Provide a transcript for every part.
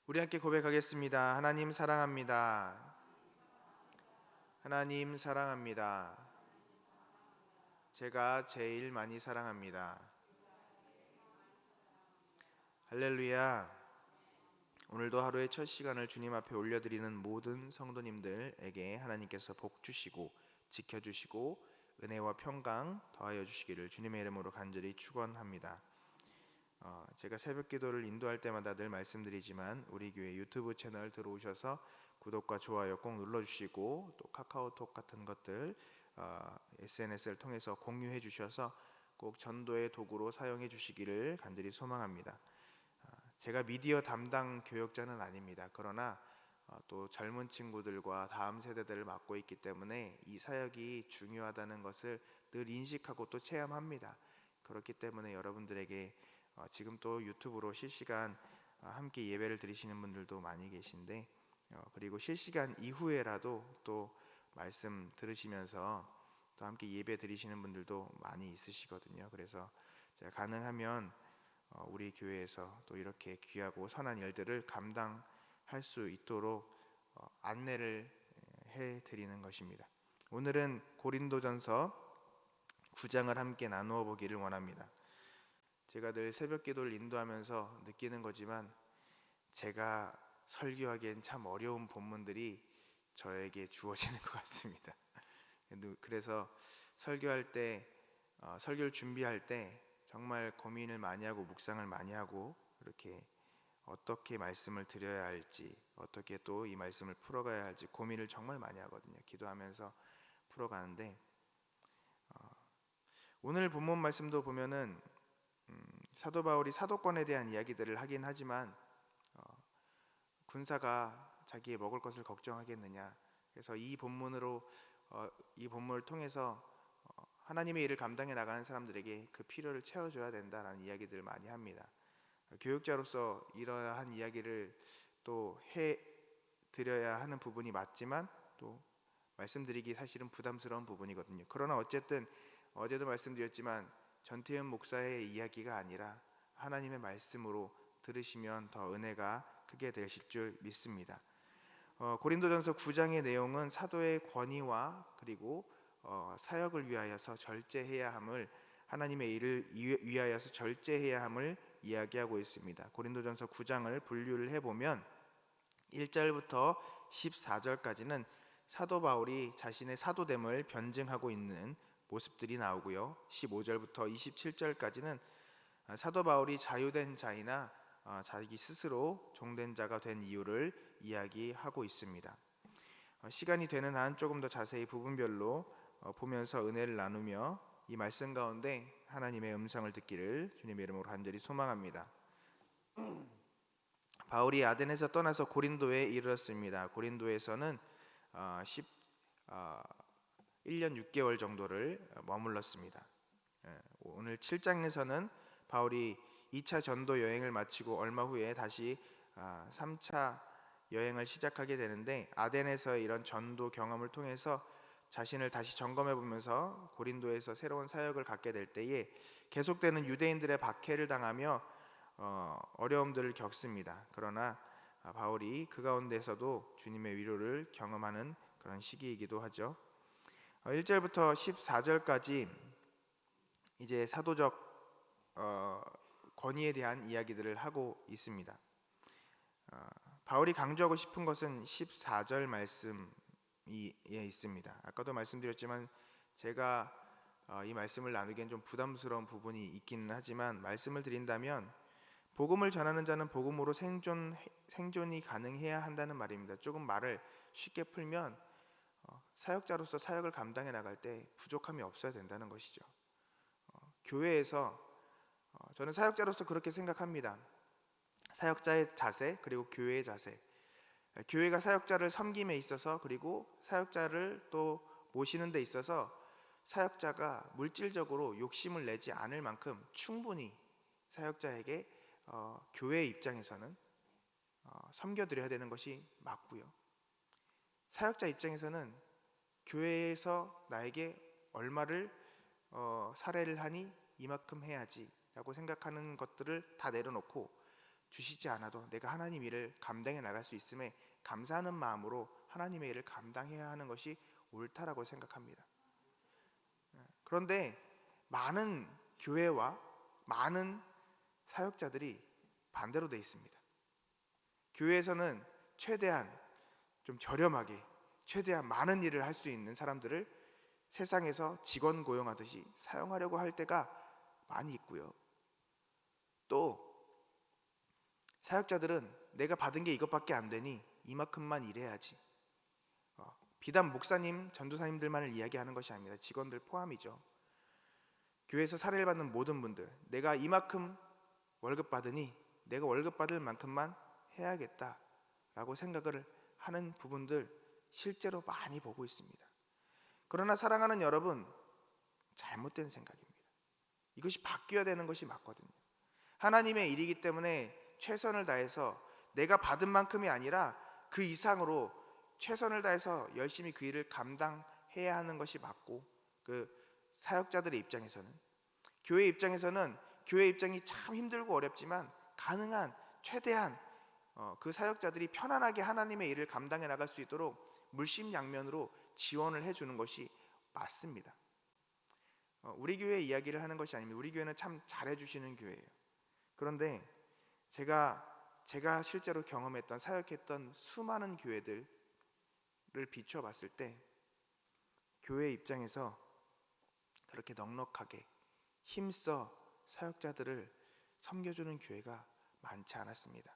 우리 함께 고백하겠습니다. 하나님 사랑합니다. 하나님 사랑합니다. 제가 제일 많이 사랑합니다. 할렐루야. 오늘도 하루의 첫 시간을 주님 앞에 올려드리는 모든 성도님들에게 하나님께서 복 주시고 지켜주시고 은혜와 평강 더하여 주시기를 주님의 이름으로 간절히 축원합니다. 제가 새벽 기도를 인도할 때마다 늘 말씀드리지만 우리 교회 유튜브 채널 들어오셔서 구독과 좋아요 꼭 눌러주시고 또 카카오톡 같은 것들 SNS를 통해서 공유해 주셔서 꼭 전도의 도구로 사용해 주시기를 간절히 소망합니다. 제가 미디어 담당 교역자는 아닙니다. 그러나 또 젊은 친구들과 다음 세대들을 맡고 있기 때문에 이 사역이 중요하다는 것을 늘 인식하고 또 체험합니다. 그렇기 때문에 여러분들에게 지금 또 유튜브로 실시간 함께 예배를 드리시는 분들도 많이 계신데 그리고 실시간 이후에라도 또 말씀 들으시면서 또 함께 예배 드리시는 분들도 많이 있으시거든요. 그래서 제가 가능하면 우리 교회에서 또 이렇게 귀하고 선한 일들을 감당할 수 있도록 안내를 해 드리는 것입니다. 오늘은 고린도전서 9장을 함께 나누어 보기를 원합니다. 제가 늘 새벽 기도를 인도하면서 느끼는 거지만 제가 설교하기엔 참 어려운 본문들이 저에게 주어지는 것 같습니다. 그래서 설교할 때 설교를 준비할 때 정말 고민을 많이 하고 묵상을 많이 하고 이렇게 어떻게 말씀을 드려야 할지 어떻게 또 이 말씀을 풀어가야 할지 고민을 정말 많이 하거든요. 기도하면서 풀어가는데 오늘 본문 말씀도 보면은 사도 바울이 사도권에 대한 이야기들을 하긴 하지만 군사가 자기의 먹을 것을 걱정하겠느냐. 그래서 이 본문으로 이 본문을 통해서 하나님의 일을 감당해 나가는 사람들에게 그 필요를 채워줘야 된다라는 이야기들을 많이 합니다. 교육자로서 이러한 이야기를 또 해 드려야 하는 부분이 맞지만 또 말씀드리기 사실은 부담스러운 부분이거든요. 그러나 어쨌든 어제도 말씀드렸지만 전태현 목사의 이야기가 아니라 하나님의 말씀으로 들으시면 더 은혜가 크게 되실 줄 믿습니다. 고린도전서 9장의 내용은 사도의 권위와 그리고 사역을 위하여서 절제해야 함을 하나님의 일을 위하여서 절제해야 함을 이야기하고 있습니다. 고린도전서 9장을 분류를 해보면 1절부터 14절까지는 사도 바울이 자신의 사도됨을 변증하고 있는 모습들이 나오고요. 15절부터 27절까지는 사도 바울이 자유된 자이나 자기 스스로 종된 자가 된 이유를 이야기하고 있습니다. 시간이 되는 한 조금 더 자세히 부분별로 보면서 은혜를 나누며 이 말씀 가운데 하나님의 음성을 듣기를 주님의 이름으로 간절히 소망합니다. 바울이 아덴에서 떠나서 고린도에 이르렀습니다. 고린도에서는 1년 6개월 정도를 머물렀습니다. 오늘 7장에서는 바울이 2차 전도 여행을 마치고 얼마 후에 다시 3차 여행을 시작하게 되는데 아덴에서의 이런 전도 경험을 통해서 자신을 다시 점검해 보면서 고린도에서 새로운 사역을 갖게 될 때에 계속되는 유대인들의 박해를 당하며 어려움들을 겪습니다. 그러나 바울이 그 가운데서도 주님의 위로를 경험하는 그런 시기이기도 하죠. 1절부터 14절까지 이제 사도적 권위에 대한 이야기들을 하고 있습니다. 바울이 강조하고 싶은 것은 14절 말씀에 있습니다. 아까도 말씀드렸지만 제가 이 말씀을 나누기엔 좀 부담스러운 부분이 있기는 하지만 말씀을 드린다면 복음을 전하는 자는 복음으로 생존이 가능해야 한다는 말입니다. 조금 말을 쉽게 풀면 사역자로서 사역을 감당해 나갈 때 부족함이 없어야 된다는 것이죠. 교회에서 저는 사역자로서 그렇게 생각합니다. 사역자의 자세 그리고 교회의 자세, 교회가 사역자를 섬김에 있어서 그리고 사역자를 또 모시는 데 있어서 사역자가 물질적으로 욕심을 내지 않을 만큼 충분히 사역자에게 교회의 입장에서는 섬겨드려야 되는 것이 맞고요. 사역자 입장에서는 교회에서 나에게 얼마를 사례를 하니 이만큼 해야지 라고 생각하는 것들을 다 내려놓고 주시지 않아도 내가 하나님 일을 감당해 나갈 수 있음에 감사하는 마음으로 하나님의 일을 감당해야 하는 것이 옳다라고 생각합니다. 그런데 많은 교회와 많은 사역자들이 반대로 돼 있습니다. 교회에서는 최대한 좀 저렴하게 최대한 많은 일을 할 수 있는 사람들을 세상에서 직원 고용하듯이 사용하려고 할 때가 많이 있고요. 또 사역자들은 내가 받은 게 이것밖에 안 되니 이만큼만 일해야지. 비단 목사님, 전도사님들만을 이야기하는 것이 아닙니다. 직원들 포함이죠. 교회에서 사례를 받는 모든 분들, 내가 이만큼 월급 받으니 내가 월급 받을 만큼만 해야겠다라고 생각을 하는 부분들 실제로 많이 보고 있습니다. 그러나 사랑하는 여러분, 잘못된 생각입니다. 이것이 바뀌어야 되는 것이 맞거든요. 하나님의 일이기 때문에 최선을 다해서 내가 받은 만큼이 아니라 그 이상으로 최선을 다해서 열심히 그 일을 감당해야 하는 것이 맞고, 그 사역자들의 입장에서는, 교회 입장에서는 교회 입장이 참 힘들고 어렵지만 가능한 최대한 그 사역자들이 편안하게 하나님의 일을 감당해 나갈 수 있도록 물심양면으로 지원을 해주는 것이 맞습니다. 우리 교회 이야기를 하는 것이 아닙니다. 우리 교회는 참 잘해주시는 교회예요. 그런데 제가 실제로 경험했던, 사역했던 수많은 교회들을 비춰봤을 때 교회 입장에서 그렇게 넉넉하게 힘써 사역자들을 섬겨주는 교회가 많지 않았습니다.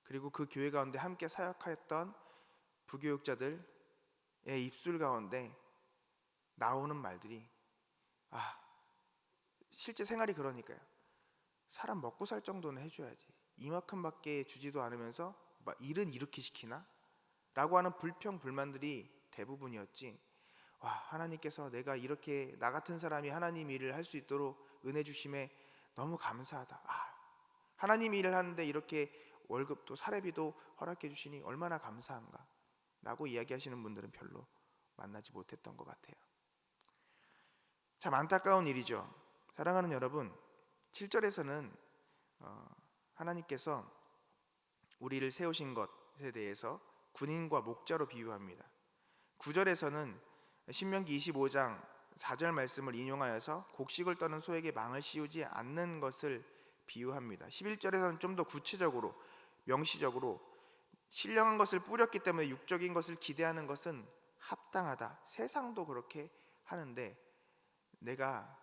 그리고 그 교회 가운데 함께 사역하였던 부교육자들의 입술 가운데 나오는 말들이 실제 생활이 그러니까요. 사람 먹고 살 정도는 해줘야지, 이만큼밖에 주지도 않으면서 일은 이렇게 시키나? 라고 하는 불평 불만들이 대부분이었지, 하나님께서 내가 이렇게 나 같은 사람이 하나님 일을 할 수 있도록 은혜 주심에 너무 감사하다. 하나님 일을 하는데 이렇게 월급도 사례비도 허락해 주시니 얼마나 감사한가 라고 이야기하시는 분들은 별로 만나지 못했던 것 같아요. 참 안타까운 일이죠. 사랑하는 여러분, 7절에서는 하나님께서 우리를 세우신 것에 대해서 군인과 목자로 비유합니다. 9절에서는 신명기 25장 4절 말씀을 인용하여서 곡식을 떠는 소에게 망을 씌우지 않는 것을 비유합니다. 11절에서는 좀 더 구체적으로 명시적으로 신령한 것을 뿌렸기 때문에 육적인 것을 기대하는 것은 합당하다. 세상도 그렇게 하는데 너희가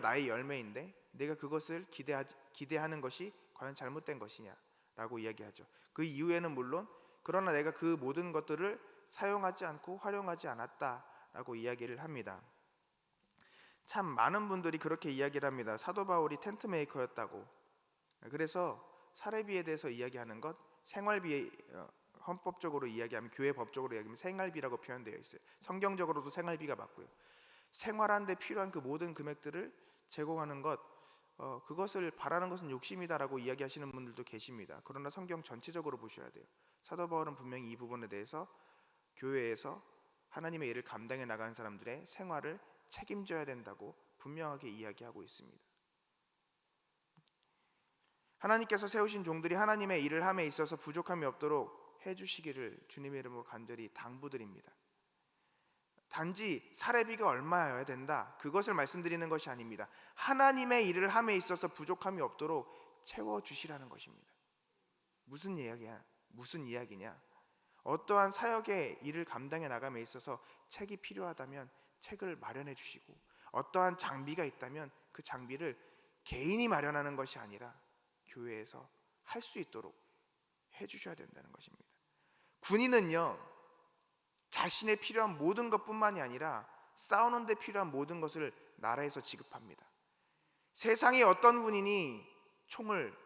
나의 열매인데 내가 그것을 기대하는 것이 과연 잘못된 것이냐라고 이야기하죠. 그 이후에는 물론 그러나 내가 그 모든 것들을 사용하지 않고 활용하지 않았다라고 이야기를 합니다. 참 많은 분들이 그렇게 이야기를 합니다. 사도 바울이 텐트 메이커였다고. 그래서 사례비에 대해서 이야기하는 것, 생활비, 헌법적으로 이야기하면, 교회 법적으로 이야기하면 생활비라고 표현되어 있어요. 성경적으로도 생활비가 맞고요. 생활하는데 필요한 그 모든 금액들을 제공하는 것, 그것을 바라는 것은 욕심이다라고 이야기하시는 분들도 계십니다. 그러나 성경 전체적으로 보셔야 돼요. 사도 바울은 분명히 이 부분에 대해서 교회에서 하나님의 일을 감당해 나가는 사람들의 생활을 책임져야 된다고 분명하게 이야기하고 있습니다. 하나님께서 세우신 종들이 하나님의 일을 함에 있어서 부족함이 없도록 해주시기를 주님의 이름으로 간절히 당부드립니다. 단지 사례비가 얼마여야 된다, 그것을 말씀드리는 것이 아닙니다. 하나님의 일을 함에 있어서 부족함이 없도록 채워주시라는 것입니다. 무슨 이야기냐? 어떠한 사역의 일을 감당해 나감에 있어서 책이 필요하다면 책을 마련해 주시고, 어떠한 장비가 있다면 그 장비를 개인이 마련하는 것이 아니라 교회에서 할 수 있도록 해주셔야 된다는 것입니다. 군인은요, 자신의 필요한 모든 것뿐만이 아니라 싸우는 데 필요한 모든 것을 나라에서 지급합니다. 세상에 어떤 군인이 총을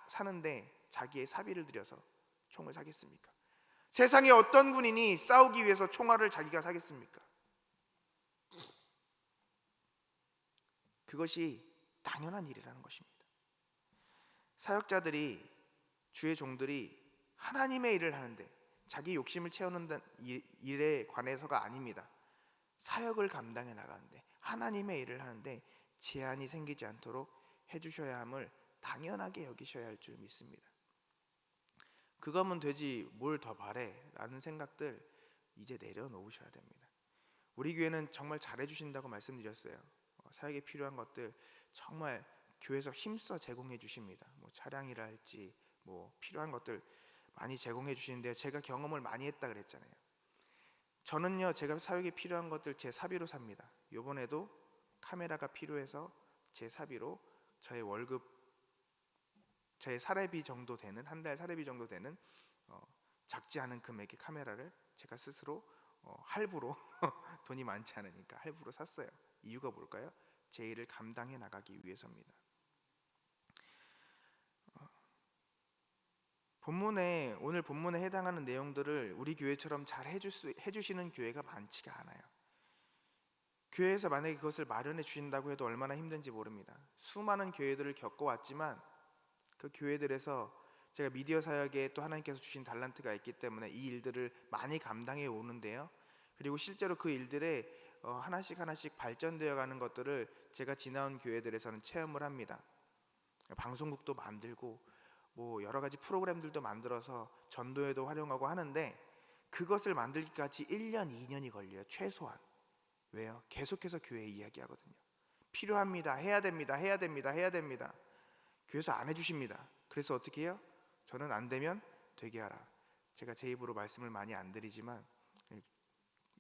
사는데 자기의 사비를 들여서 총을 사겠습니까? 세상에 어떤 군인이 싸우기 위해서 총알을 자기가 사겠습니까? 그것이 당연한 일이라는 것입니다. 사역자들이, 주의 종들이 하나님의 일을 하는데 자기 욕심을 채우는 일에 관해서가 아닙니다. 사역을 감당해 나가는데, 하나님의 일을 하는데 제한이 생기지 않도록 해주셔야 함을 당연하게 여기셔야 할 줄 믿습니다. 그거면 되지 뭘 더 바래 라는 생각들 이제 내려놓으셔야 됩니다. 우리 교회는 정말 잘해주신다고 말씀드렸어요. 사역에 필요한 것들 정말 교회에서 힘써 제공해 주십니다. 뭐 차량이라 할지 뭐 필요한 것들 많이 제공해 주시는데요. 제가 경험을 많이 했다 그랬잖아요. 저는요, 제가 사역에 필요한 것들 제 사비로 삽니다. 요번에도 카메라가 필요해서 제 사비로 저의 월급, 저의 사례비 정도 되는, 한 달 사례비 정도 되는 작지 않은 금액의 카메라를 제가 스스로 할부로 돈이 많지 않으니까 할부로 샀어요. 이유가 뭘까요? 제 일을 감당해 나가기 위해서입니다. 오늘 본문에 해당하는 내용들을 우리 교회처럼 잘 해주시는 교회가 많지가 않아요. 교회에서 만약에 그것을 마련해 주신다고 해도 얼마나 힘든지 모릅니다. 수많은 교회들을 겪어왔지만 그 교회들에서 제가 미디어 사역에 또 하나님께서 주신 달란트가 있기 때문에 이 일들을 많이 감당해 오는데요. 그리고 실제로 그 일들에 하나씩 발전되어 가는 것들을 제가 지나온 교회들에서는 체험을 합니다. 방송국도 만들고 뭐 여러 가지 프로그램들도 만들어서 전도에도 활용하고 하는데 그것을 만들기까지 1년, 2년이 걸려요. 최소한. 왜요? 계속해서 교회에 이야기하거든요. 필요합니다. 해야 됩니다. 해야 됩니다. 해야 됩니다. 교회에서 안 해주십니다. 그래서 어떻게 해요? 저는 안 되면 되게 하라. 제가 제 입으로 말씀을 많이 안 드리지만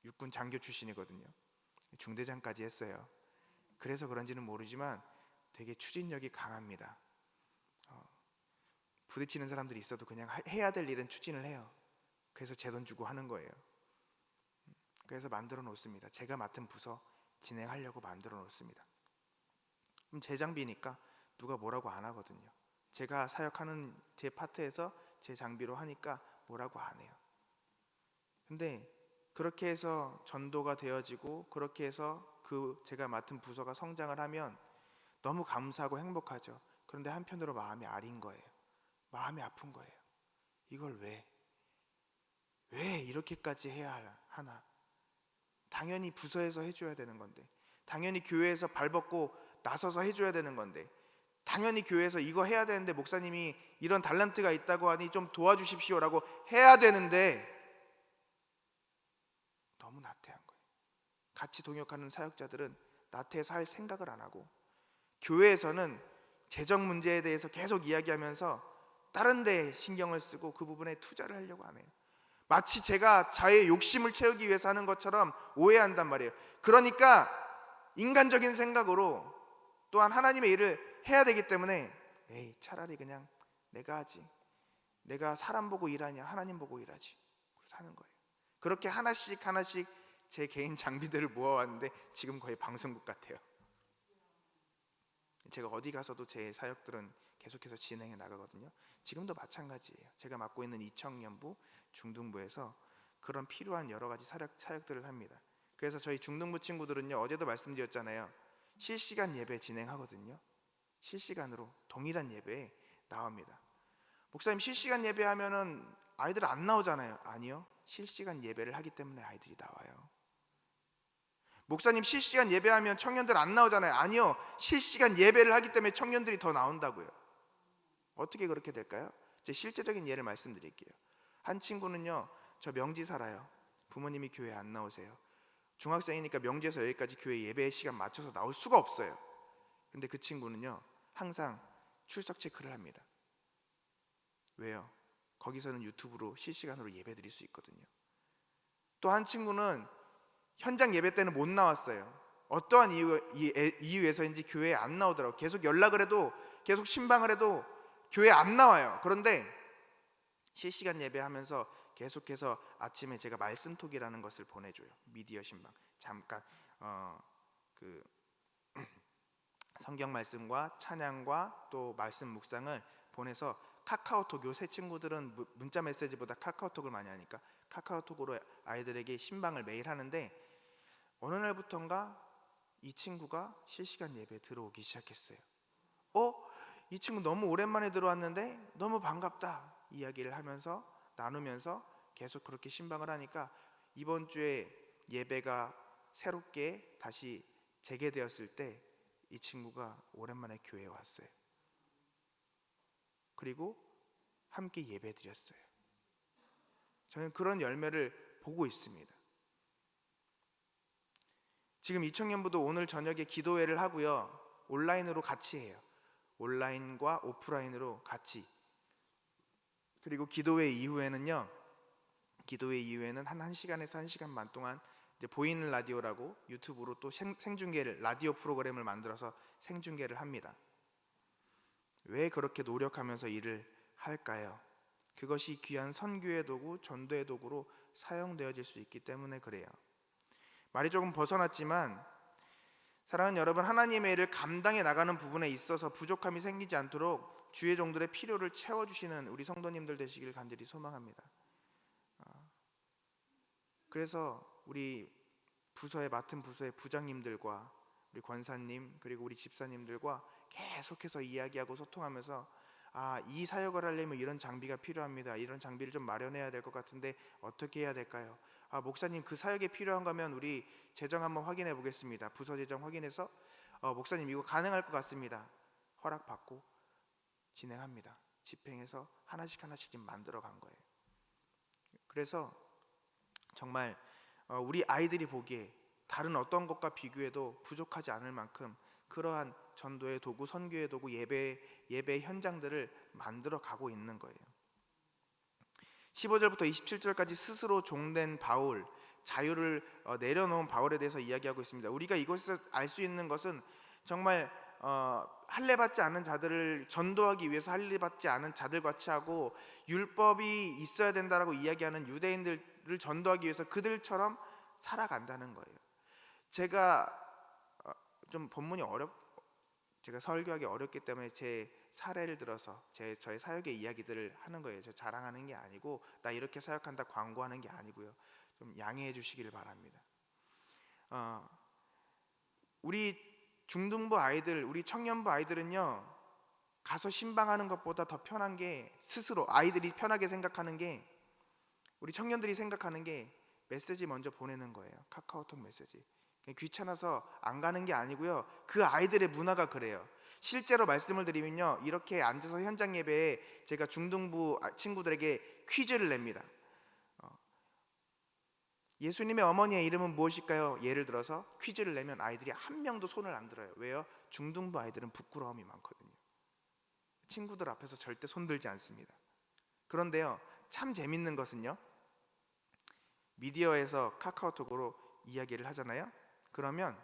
육군 장교 출신이거든요. 중대장까지 했어요. 그래서 그런지는 모르지만 되게 추진력이 강합니다. 부딪히는 사람들이 있어도 그냥 해야 될 일은 추진을 해요. 그래서 제 돈 주고 하는 거예요. 그래서 만들어 놓습니다. 제가 맡은 부서 진행하려고 만들어 놓습니다. 그럼 제 장비니까 누가 뭐라고 안 하거든요. 제가 사역하는 제 파트에서 제 장비로 하니까 뭐라고 안 해요. 근데 그렇게 해서 전도가 되어지고 그렇게 해서 제가 맡은 부서가 성장을 하면 너무 감사하고 행복하죠. 그런데 한편으로 마음이 아린 거예요. 마음이 아픈 거예요. 이걸 왜 이렇게까지 해야 하나? 당연히 부서에서 해줘야 되는 건데, 당연히 교회에서 발벗고 나서서 해줘야 되는 건데, 당연히 교회에서 이거 해야 되는데 목사님이 이런 달란트가 있다고 하니 좀 도와주십시오라고 해야 되는데 너무 나태한 거예요. 같이 동역하는 사역자들은 나태해서 할 생각을 안 하고 교회에서는 재정 문제에 대해서 계속 이야기하면서 다른 데 신경을 쓰고 그 부분에 투자를 하려고 안 해요. 마치 제가 자의 욕심을 채우기 위해서 하는 것처럼 오해한단 말이에요. 그러니까 인간적인 생각으로 또한 하나님의 일을 해야 되기 때문에 차라리 그냥 내가 하지. 내가 사람 보고 일하냐 하나님 보고 일하지. 그래서 하는 거예요. 그렇게 하나씩 제 개인 장비들을 모아왔는데 지금 거의 방송국 같아요. 제가 어디 가서도 제 사역들은 계속해서 진행해 나가거든요. 지금도 마찬가지예요. 제가 맡고 있는 이청년부, 중등부에서 그런 필요한 여러 가지 사역들을 합니다. 그래서 저희 중등부 친구들은요, 어제도 말씀드렸잖아요. 실시간 예배 진행하거든요. 실시간으로 동일한 예배에 나옵니다. 목사님 실시간 예배하면은 아이들 안 나오잖아요. 아니요. 실시간 예배를 하기 때문에 아이들이 나와요. 목사님 실시간 예배하면 청년들 안 나오잖아요. 아니요. 실시간 예배를 하기 때문에 청년들이 더 나온다고요. 어떻게 그렇게 될까요? 제 실제적인 예를 말씀드릴게요. 한 친구는요, 저 명지 살아요. 부모님이 교회 안 나오세요. 중학생이니까 명지에서 여기까지 교회 예배 시간 맞춰서 나올 수가 없어요. 근데 그 친구는요, 항상 출석 체크를 합니다. 왜요? 거기서는 유튜브로 실시간으로 예배 드릴 수 있거든요. 또 한 친구는 현장 예배 때는 못 나왔어요. 어떠한 이유에서인지 교회에 안 나오더라고요. 계속 연락을 해도, 계속 신방을 해도 교회에 안 나와요. 그런데 실시간 예배하면서 계속해서 아침에 제가 말씀톡이라는 것을 보내줘요. 미디어 신방 잠깐 그 성경 말씀과 찬양과 또 말씀 묵상을 보내서 카카오톡, 요새 친구들은 문자 메시지보다 카카오톡을 많이 하니까 카카오톡으로 아이들에게 신방을 매일 하는데 어느 날부턴가 이 친구가 실시간 예배에 들어오기 시작했어요. 이 친구 너무 오랜만에 들어왔는데 너무 반갑다 이야기를 하면서 나누면서 계속 그렇게 신방을 하니까 이번 주에 예배가 새롭게 다시 재개되었을 때 이 친구가 오랜만에 교회에 왔어요. 그리고 함께 예배드렸어요. 저는 그런 열매를 보고 있습니다. 지금 이청년부도 오늘 저녁에 기도회를 하고요, 온라인으로 같이 해요. 온라인과 오프라인으로 같이. 그리고 기도회 이후에는 한 1시간에서 1시간 반 동안 이제 보이는 라디오라고 유튜브로 또 생중계를, 라디오 프로그램을 만들어서 생중계를 합니다. 왜 그렇게 노력하면서 일을 할까요? 그것이 귀한 선교의 도구, 전도의 도구로 사용되어질 수 있기 때문에 그래요. 말이 조금 벗어났지만 사랑하는 여러분, 하나님의 일을 감당해 나가는 부분에 있어서 부족함이 생기지 않도록 주의 종들의 필요를 채워주시는 우리 성도님들 되시길 간절히 소망합니다. 그래서 우리 맡은 부서의 부장님들과 우리 권사님 그리고 우리 집사님들과 계속해서 이야기하고 소통하면서 이 사역을 하려면 이런 장비가 필요합니다. 이런 장비를 좀 마련해야 될 것 같은데 어떻게 해야 될까요? 목사님, 그 사역에 필요한 거면 우리 재정 한번 확인해 보겠습니다. 부서 재정 확인해서 목사님 이거 가능할 것 같습니다. 허락받고 진행합니다. 집행해서 하나씩 지금 만들어 간 거예요. 그래서 정말 우리 아이들이 보기에 다른 어떤 것과 비교해도 부족하지 않을 만큼 그러한 전도의 도구, 선교의 도구, 예배 현장들을 만들어 가고 있는 거예요. 15절부터 27절까지 스스로 종된 바울, 자유를 내려놓은 바울에 대해서 이야기하고 있습니다. 우리가 이곳에서 알 수 있는 것은 정말 할례받지 않은 자들을 전도하기 위해서 할례받지 않은 자들과 취하고 율법이 있어야 된다라고 이야기하는 유대인들을 전도하기 위해서 그들처럼 살아간다는 거예요. 제가 좀 본문이 제가 설교하기 어렵기 때문에 제 사례를 들어서 저의 사역의 이야기들을 하는 거예요. 저 자랑하는 게 아니고 나 이렇게 사역한다 광고하는 게 아니고요. 좀 양해해 주시기를 바랍니다. 우리 중등부 아이들, 우리 청년부 아이들은요, 가서 신방하는 것보다 더 편한 게, 스스로 아이들이 편하게 생각하는 게, 우리 청년들이 생각하는 게 메시지 먼저 보내는 거예요. 카카오톡 메시지. 귀찮아서 안 가는 게 아니고요, 그 아이들의 문화가 그래요. 실제로 말씀을 드리면요, 이렇게 앉아서 현장 예배에 제가 중등부 친구들에게 퀴즈를 냅니다. 예수님의 어머니의 이름은 무엇일까요? 예를 들어서 퀴즈를 내면 아이들이 한 명도 손을 안 들어요. 왜요? 중등부 아이들은 부끄러움이 많거든요. 친구들 앞에서 절대 손 들지 않습니다. 그런데요, 참 재밌는 것은요, 미디어에서 카카오톡으로 이야기를 하잖아요. 그러면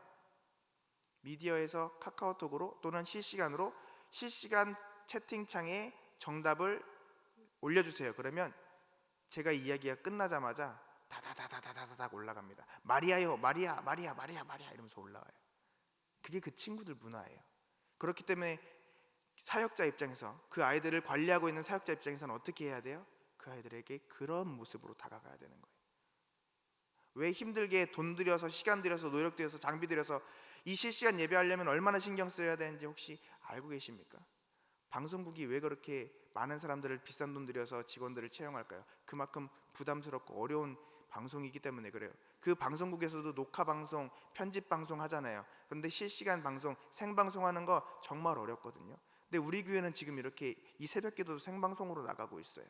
미디어에서 카카오톡으로 또는 실시간 채팅창에 정답을 올려주세요. 그러면 제가 이야기가 끝나자마자 다다다다다다닥 올라갑니다. 마리아요, 마리아 이러면서 올라와요. 그게 그 친구들 문화예요. 그렇기 때문에 사역자 입장에서, 그 아이들을 관리하고 있는 사역자 입장에서는 어떻게 해야 돼요? 그 아이들에게 그런 모습으로 다가가야 되는 거예요. 왜 힘들게 돈 들여서, 시간 들여서, 노력 들여서, 장비 들여서 이 실시간 예배하려면 얼마나 신경 써야 되는지 혹시 알고 계십니까? 방송국이 왜 그렇게 많은 사람들을 비싼 돈 들여서 직원들을 채용할까요? 그만큼 부담스럽고 어려운 방송이기 때문에 그래요. 그 방송국에서도 녹화 방송, 편집 방송 하잖아요. 그런데 실시간 방송, 생방송 하는 거 정말 어렵거든요. 근데 우리 교회는 지금 이렇게 이 새벽기도도 생방송으로 나가고 있어요.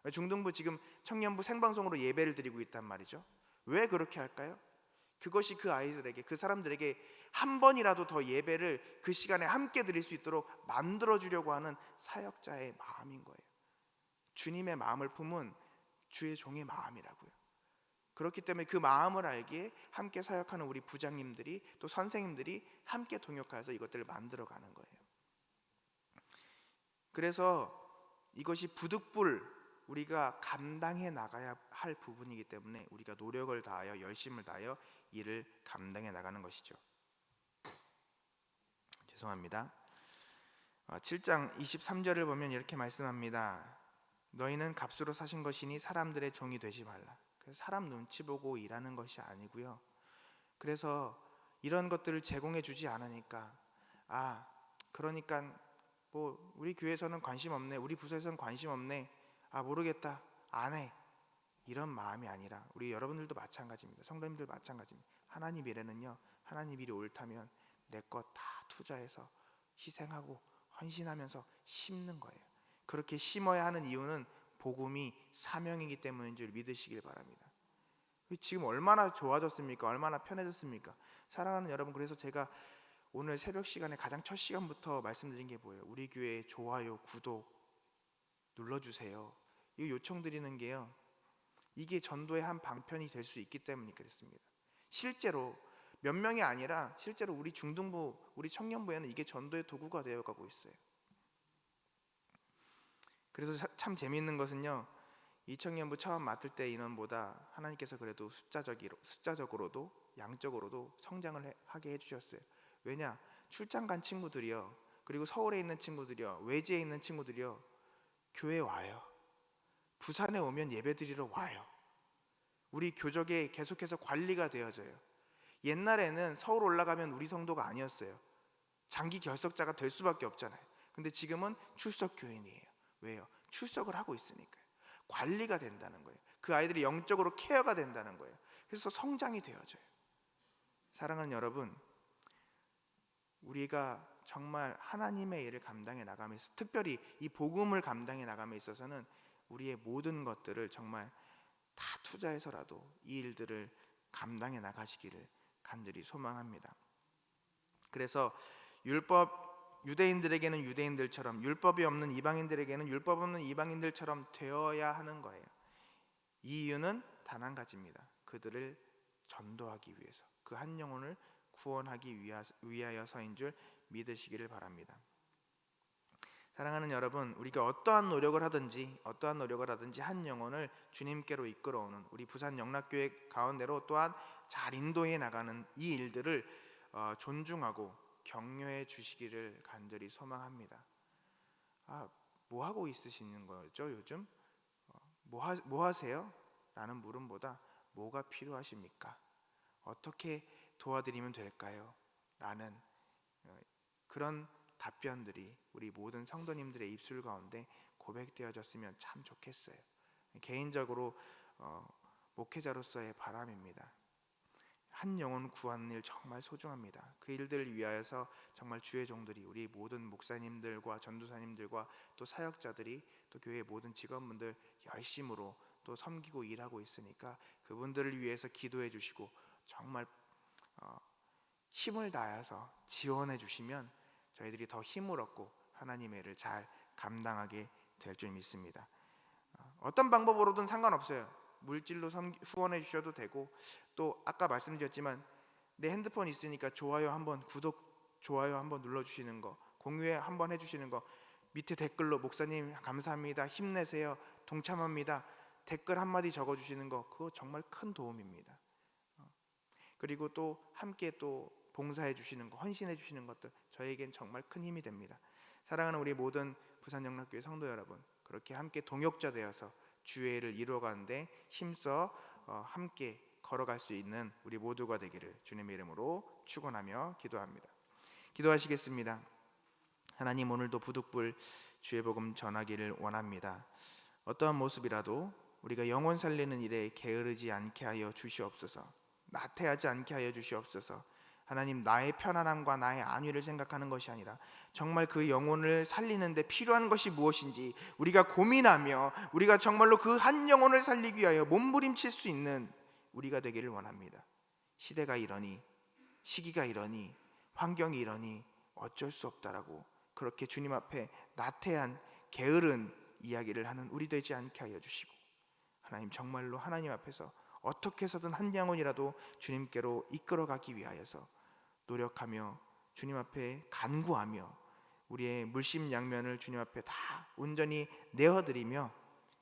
중등부, 지금 청년부 생방송으로 예배를 드리고 있단 말이죠. 왜 그렇게 할까요? 그것이 그 아이들에게, 그 사람들에게 한 번이라도 더 예배를 그 시간에 함께 드릴 수 있도록 만들어주려고 하는 사역자의 마음인 거예요. 주님의 마음을 품은 주의 종의 마음이라고요. 그렇기 때문에 그 마음을 알기에 함께 사역하는 우리 부장님들이, 또 선생님들이 함께 동역해서 이것들을 만들어가는 거예요. 그래서 이것이 부득불 우리가 감당해 나가야 할 부분이기 때문에 우리가 노력을 다하여, 열심을 다하여 일을 감당해 나가는 것이죠. 죄송합니다. 7장 23절을 보면 이렇게 말씀합니다. 너희는 값으로 사신 것이니 사람들의 종이 되지 말라. 그래서 사람 눈치 보고 일하는 것이 아니고요. 그래서 이런 것들을 제공해 주지 않으니까, 그러니까 뭐 우리 교회에서는 관심 없네, 우리 부서에서는 관심 없네, 모르겠다, 안 해, 이런 마음이 아니라, 우리 여러분들도 마찬가지입니다. 성도님들 마찬가지입니다. 하나님 일에는요, 하나님 일이 옳다면 내 것 다 투자해서 희생하고 헌신하면서 심는 거예요. 그렇게 심어야 하는 이유는 복음이 사명이기 때문인 줄 믿으시길 바랍니다. 지금 얼마나 좋아졌습니까? 얼마나 편해졌습니까? 사랑하는 여러분, 그래서 제가 오늘 새벽 시간에 가장 첫 시간부터 말씀드린 게 뭐예요? 우리 교회 좋아요, 구독 눌러주세요. 이거 요청드리는 게요, 이게 전도의 한 방편이 될 수 있기 때문에 그렇습니다. 실제로 몇 명이 아니라 실제로 우리 중등부, 우리 청년부에는 이게 전도의 도구가 되어가고 있어요. 그래서 참 재미있는 것은요, 이 청년부 처음 맡을 때 인원보다 하나님께서 그래도 숫자적으로도 양적으로도 성장을 하게 해주셨어요. 왜냐? 출장 간 친구들이요, 그리고 서울에 있는 친구들이요, 외지에 있는 친구들이요, 교회에 와요. 부산에 오면 예배드리러 와요. 우리 교적에 계속해서 관리가 되어져요. 옛날에는 서울 올라가면 우리 성도가 아니었어요. 장기 결석자가 될 수밖에 없잖아요. 근데 지금은 출석 교인이에요. 왜요? 출석을 하고 있으니까요. 관리가 된다는 거예요. 그 아이들이 영적으로 케어가 된다는 거예요. 그래서 성장이 되어져요. 사랑하는 여러분, 우리가 정말 하나님의 일을 감당해 나감에 있어서, 특별히 이 복음을 감당해 나감에 있어서는 우리의 모든 것들을 정말 다 투자해서라도 이 일들을 감당해 나가시기를 간절히 소망합니다. 그래서 유대인들에게는 유대인들처럼, 율법이 없는 이방인들에게는 율법 없는 이방인들처럼 되어야 하는 거예요. 이 이유는 단 한 가지입니다. 그들을 전도하기 위해서, 그 한 영혼을 구원하기 위하여서인 줄 믿으시기를 바랍니다. 사랑하는 여러분, 우리가 어떠한 노력을 하든지 한 영혼을 주님께로 이끌어오는 우리 부산 영락교회 가운데로 또한 잘 인도해 나가는 이 일들을 존중하고 격려해 주시기를 간절히 소망합니다. 뭐 하고 있으시는 거죠 요즘? 뭐 하세요? 라는 물음보다 뭐가 필요하십니까? 어떻게 도와드리면 될까요? 라는 그런 답변들이 우리 모든 성도님들의 입술 가운데 고백되어졌으면 참 좋겠어요. 개인적으로 목회자로서의 바람입니다. 한 영혼 구하는 일 정말 소중합니다. 그 일들을 위하여서 정말 주의 종들이, 우리 모든 목사님들과 전도사님들과 또 사역자들이, 또 교회의 모든 직원분들 열심으로 또 섬기고 일하고 있으니까 그분들을 위해서 기도해 주시고 정말 힘을 다해서 지원해 주시면 저희들이 더 힘을 얻고 하나님의 일을 잘 감당하게 될 줄 믿습니다. 어떤 방법으로든 상관없어요. 물질로 후원해 주셔도 되고, 또 아까 말씀드렸지만 내 핸드폰 있으니까 구독 좋아요 한번 눌러주시는 거, 공유 한번 해주시는 거, 밑에 댓글로 목사님 감사합니다, 힘내세요, 동참합니다, 댓글 한마디 적어주시는 거, 그거 정말 큰 도움입니다. 그리고 또 함께 또 봉사해 주시는 거, 헌신해 주시는 것들 저에겐 정말 큰 힘이 됩니다. 사랑하는 우리 모든 부산영락교회 성도 여러분, 그렇게 함께 동역자 되어서 주의 일을 이루어가는데 힘써 함께 걸어갈 수 있는 우리 모두가 되기를 주님의 이름으로 축원하며 기도합니다. 기도하시겠습니다. 하나님, 오늘도 부득불 주의 복음 전하기를 원합니다. 어떠한 모습이라도 우리가 영혼 살리는 일에 게으르지 않게 하여 주시옵소서. 나태하지 않게 하여 주시옵소서. 하나님, 나의 편안함과 나의 안위를 생각하는 것이 아니라 정말 그 영혼을 살리는데 필요한 것이 무엇인지 우리가 고민하며 우리가 정말로 그 한 영혼을 살리기 위하여 몸부림칠 수 있는 우리가 되기를 원합니다. 시대가 이러니, 시기가 이러니, 환경이 이러니 어쩔 수 없다라고 그렇게 주님 앞에 나태한 게으른 이야기를 하는 우리 되지 않게 하여 주시고, 하나님, 정말로 하나님 앞에서 어떻게 해서든 한 영혼이라도 주님께로 이끌어가기 위하여서 노력하며 주님 앞에 간구하며 우리의 물심양면을 주님 앞에 다 온전히 내어드리며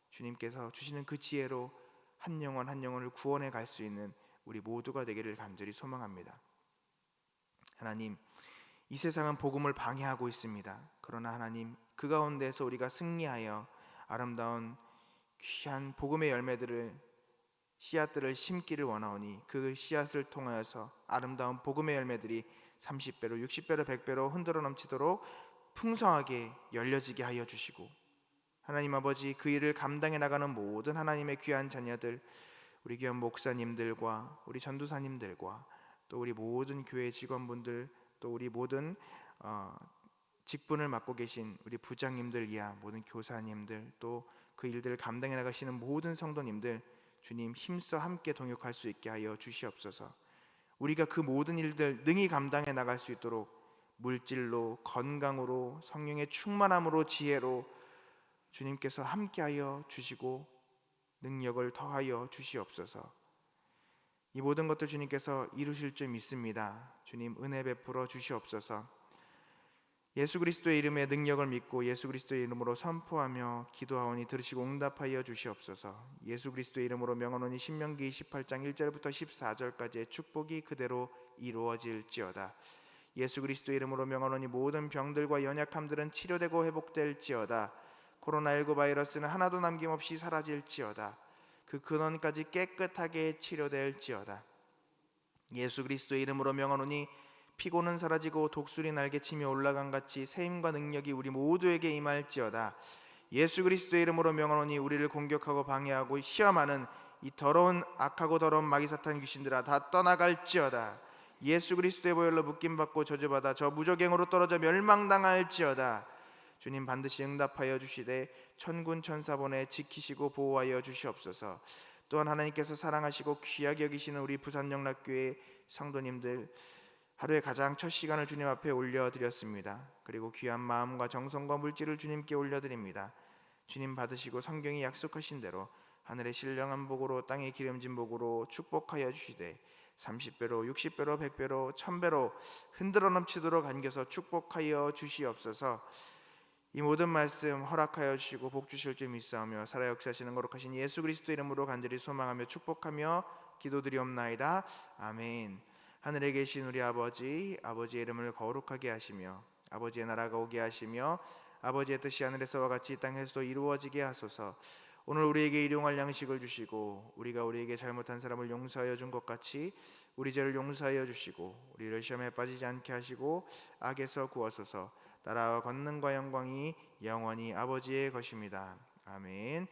주님께서 주시는 그 지혜로 한 영혼 한 영혼을 구원해 갈 수 있는 우리 모두가 되기를 간절히 소망합니다. 하나님, 이 세상은 복음을 방해하고 있습니다. 그러나 하나님, 그 가운데서 우리가 승리하여 아름다운 귀한 복음의 열매들을, 씨앗들을 심기를 원하오니 그 씨앗을 통하여서 아름다운 복음의 열매들이 30배로 60배로 100배로 흔들어 넘치도록 풍성하게 열려지게 하여 주시고, 하나님 아버지, 그 일을 감당해 나가는 모든 하나님의 귀한 자녀들, 우리 귀한 목사님들과 우리 전도사님들과 또 우리 모든 교회 직원분들, 또 우리 모든 직분을 맡고 계신 우리 부장님들 이하 모든 교사님들, 또 그 일들을 감당해 나가시는 모든 성도님들, 주님 힘써 함께 동역할 수 있게 하여 주시옵소서. 우리가 그 모든 일들 능히 감당해 나갈 수 있도록 물질로, 건강으로, 성령의 충만함으로, 지혜로 주님께서 함께하여 주시고 능력을 더하여 주시옵소서. 이 모든 것도 주님께서 이루실 줄 믿습니다. 주님 은혜 베풀어 주시옵소서. 예수 그리스도의 이름의 능력을 믿고 예수 그리스도의 이름으로 선포하며 기도하오니 들으시고 응답하여 주시옵소서. 예수 그리스도의 이름으로 명하노니 신명기 28장 1절부터 14절까지의 축복이 그대로 이루어질지어다. 예수 그리스도의 이름으로 명하노니 모든 병들과 연약함들은 치료되고 회복될지어다. 코로나19 바이러스는 하나도 남김없이 사라질지어다. 그 근원까지 깨끗하게 치료될지어다. 예수 그리스도의 이름으로 명하노니 피고는 사라지고 독수리 날개치며 올라간 같이 새 힘과 능력이 우리 모두에게 임할지어다. 예수 그리스도의 이름으로 명하노니 우리를 공격하고 방해하고 시험하는 이 더러운 악하고 더러운 마귀 사탄 귀신들아 다 떠나갈지어다. 예수 그리스도의 보혈로 묶임받고 저주받아 저 무저갱으로 떨어져 멸망당할지어다. 주님 반드시 응답하여 주시되 천군 천사 보내 지키시고 보호하여 주시옵소서. 또한 하나님께서 사랑하시고 귀하게 여기시는 우리 부산영락교회 성도님들, 하루의 가장 첫 시간을 주님 앞에 올려드렸습니다. 그리고 귀한 마음과 정성과 물질을 주님께 올려드립니다. 주님 받으시고 성경이 약속하신 대로 하늘의 신령한 복으로 땅의 기름진 복으로 축복하여 주시되 30배로 60배로 100배로 1000배로 흔들어 넘치도록 안겨서 축복하여 주시옵소서. 이 모든 말씀 허락하여 주시고 복 주실 줄 믿사오며 살아 역사하시는 거룩하신 예수 그리스도 이름으로 간절히 소망하며 축복하며 기도드리옵나이다. 아멘. 하늘에 계신 우리 아버지, 아버지의 이름을 거룩하게 하시며 아버지의 나라가 오게 하시며 아버지의 뜻이 하늘에서와 같이 땅에서도 이루어지게 하소서. 오늘 우리에게 일용할 양식을 주시고 우리가 우리에게 잘못한 사람을 용서하여 준 것 같이 우리 죄를 용서하여 주시고 우리를 시험에 빠지지 않게 하시고 악에서 구하소서. 나라와 권능과 영광이 영원히 아버지의 것입니다. 아멘.